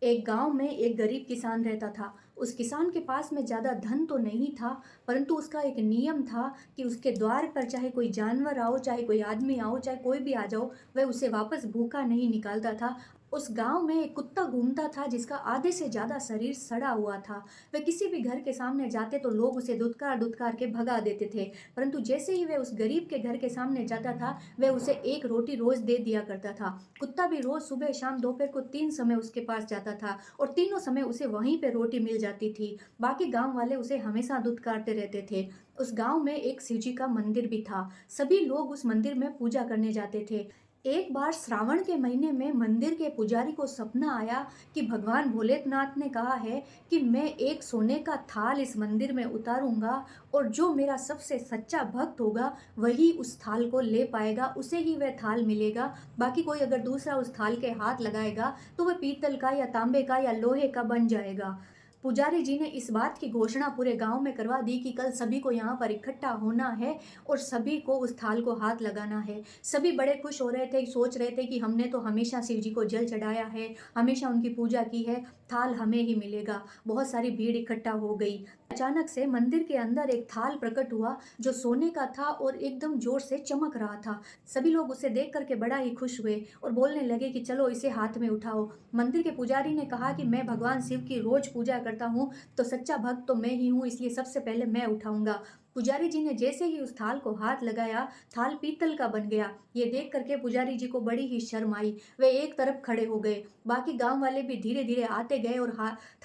एक गांव में एक गरीब किसान रहता था। उस किसान के पास में ज़्यादा धन तो नहीं था, परंतु उसका एक नियम था कि उसके द्वार पर चाहे कोई जानवर आओ, चाहे कोई आदमी आओ, चाहे कोई भी आ जाओ, वह उसे वापस भूखा नहीं निकालता था। उस गांव में एक कुत्ता घूमता था जिसका आधे से ज़्यादा शरीर सड़ा हुआ था। वह किसी भी घर के सामने जाते तो लोग उसे धुतकार धुतकार के भगा देते थे, परंतु जैसे ही वह उस गरीब के घर के सामने जाता था, वह उसे एक रोटी रोज दे दिया करता था। कुत्ता भी रोज सुबह शाम दोपहर को 3 समय उसके पास जाता था और तीनों समय उसे वहीं पे रोटी मिल जाती थी। बाकी गांव वाले उसे हमेशा धुतकारते रहते थे। उस गांव में एक शिव जी का मंदिर भी था। सभी लोग उस मंदिर में पूजा करने जाते थे। एक बार श्रावण के महीने में मंदिर के पुजारी को सपना आया कि भगवान भोलेनाथ ने कहा है कि मैं एक सोने का थाल इस मंदिर में उतारूंगा, और जो मेरा सबसे सच्चा भक्त होगा वही उस थाल को ले पाएगा, उसे ही वह थाल मिलेगा। बाकी कोई अगर दूसरा उस थाल के हाथ लगाएगा तो वह पीतल का या तांबे का या लोहे का बन जाएगा। पुजारी जी ने इस बात की घोषणा पूरे गांव में करवा दी कि कल सभी को यहाँ पर इकट्ठा होना है और सभी को उस थाल को हाथ लगाना है। सभी बड़े खुश हो रहे थे, सोच रहे थे कि हमने तो हमेशा शिव जी को जल चढ़ाया है, हमेशा उनकी पूजा की है, थाल हमें ही मिलेगा। बहुत सारी भीड़ इकट्ठा हो गई। अचानक से मंदिर के अंदर एक थाल प्रकट हुआ जो सोने का था और एकदम जोर से चमक रहा था। सभी लोग उसे देख करके बड़ा ही खुश हुए और बोलने लगे कि चलो इसे हाथ में उठाओ। मंदिर के पुजारी ने कहा कि मैं भगवान शिव की रोज पूजा करता हूँ, तो सच्चा भक्त तो मैं ही हूँ, इसलिए सबसे पहले मैं उठाऊंगा। पुजारी जी ने जैसे ही उस थाल को हाथ लगाया, थाल पीतल का बन गया। ये देख करके पुजारी जी को बड़ी ही शर्म आई। वे एक तरफ खड़े हो गए। बाकी गांव वाले भी धीरे धीरे आते गए और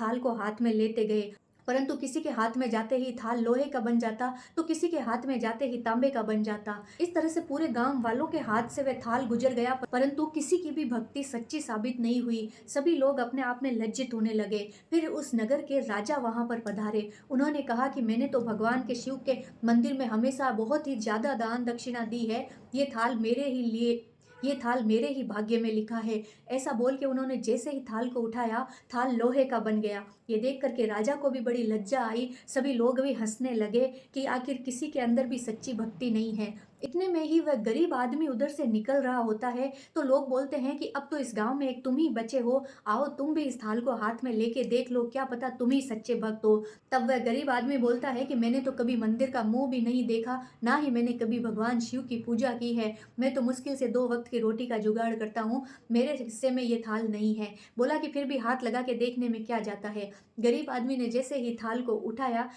थाल को हाथ में लेते गए, परंतु किसी के हाथ में जाते ही थाल लोहे का बन जाता, तो किसी के हाथ में जाते ही तांबे का बन जाता। इस तरह से पूरे गांव वालों के हाथ से वह थाल गुजर गया, परंतु किसी की भी भक्ति सच्ची साबित नहीं हुई। सभी लोग अपने आप में लज्जित होने लगे। फिर उस नगर के राजा वहां पर पधारे। उन्होंने कहा कि मैंने तो भगवान के शिव के मंदिर में हमेशा बहुत ही ज्यादा दान दक्षिणा दी है, ये थाल मेरे ही लिए, ये थाल मेरे ही भाग्य में लिखा है। ऐसा बोल के उन्होंने जैसे ही थाल को उठाया, थाल लोहे का बन गया। ये देख करके राजा को भी बड़ी लज्जा आई। सभी लोग भी हंसने लगे कि आखिर किसी के अंदर भी सच्ची भक्ति नहीं है। इतने में ही वह गरीब आदमी उधर से निकल रहा होता है, तो लोग बोलते हैं कि अब तो इस गांव में एक तुम ही बचे हो, आओ तुम भी इस थाल को हाथ में लेके देख लो, क्या पता तुम ही सच्चे भक्त हो। तब वह गरीब आदमी बोलता है कि मैंने तो कभी मंदिर का मुंह भी नहीं देखा, ना ही मैंने कभी भगवान शिव की पूजा की है। मैं तो मुश्किल से 2 वक्त की रोटी का जुगाड़ करता हूँ, मेरे हिस्से में ये थाल नहीं है। बोला कि फिर भी हाथ लगा के देखने में क्या जाता है। गरीब आदमी ने जैसे ही थाल को उठाया,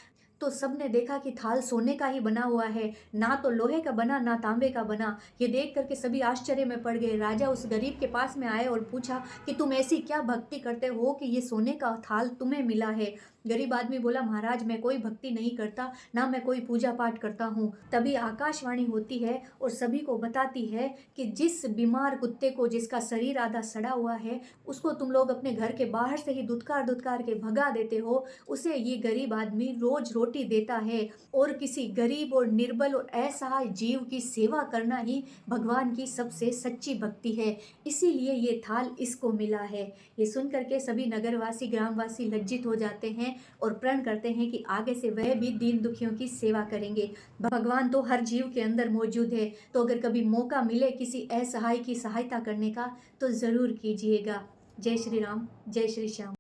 तो सबने देखा कि थाल सोने का ही बना हुआ है, ना तो लोहे का बना ना तांबे का बना। ये देख करके सभी आश्चर्य में पड़ गए। राजा उस गरीब के पास में आए और पूछा कि तुम ऐसी क्या भक्ति करते हो कि ये सोने का थाल तुम्हें मिला है। गरीब आदमी बोला, महाराज मैं कोई भक्ति नहीं करता, ना मैं कोई पूजा पाठ करता हूँ। तभी आकाशवाणी होती है और सभी को बताती है कि जिस बीमार कुत्ते को, जिसका शरीर आधा सड़ा हुआ है, उसको तुम लोग अपने घर के बाहर से ही धुतकार धुतकार के भगा देते हो, उसे ये गरीब आदमी रोज रोटी देता है। और किसी गरीब और निर्बल और असहाय जीव की सेवा करना ही भगवान की सबसे सच्ची भक्ति है, इसीलिए ये थाल इसको मिला है। ये सुन करके सभी नगरवासी ग्रामवासी लज्जित हो जाते हैं और प्रण करते हैं कि आगे से वह भी दीन दुखियों की सेवा करेंगे। भगवान तो हर जीव के अंदर मौजूद है, तो अगर कभी मौका मिले किसी असहाय की सहायता करने का, तो जरूर कीजिएगा। जय श्री राम, जय श्री श्याम।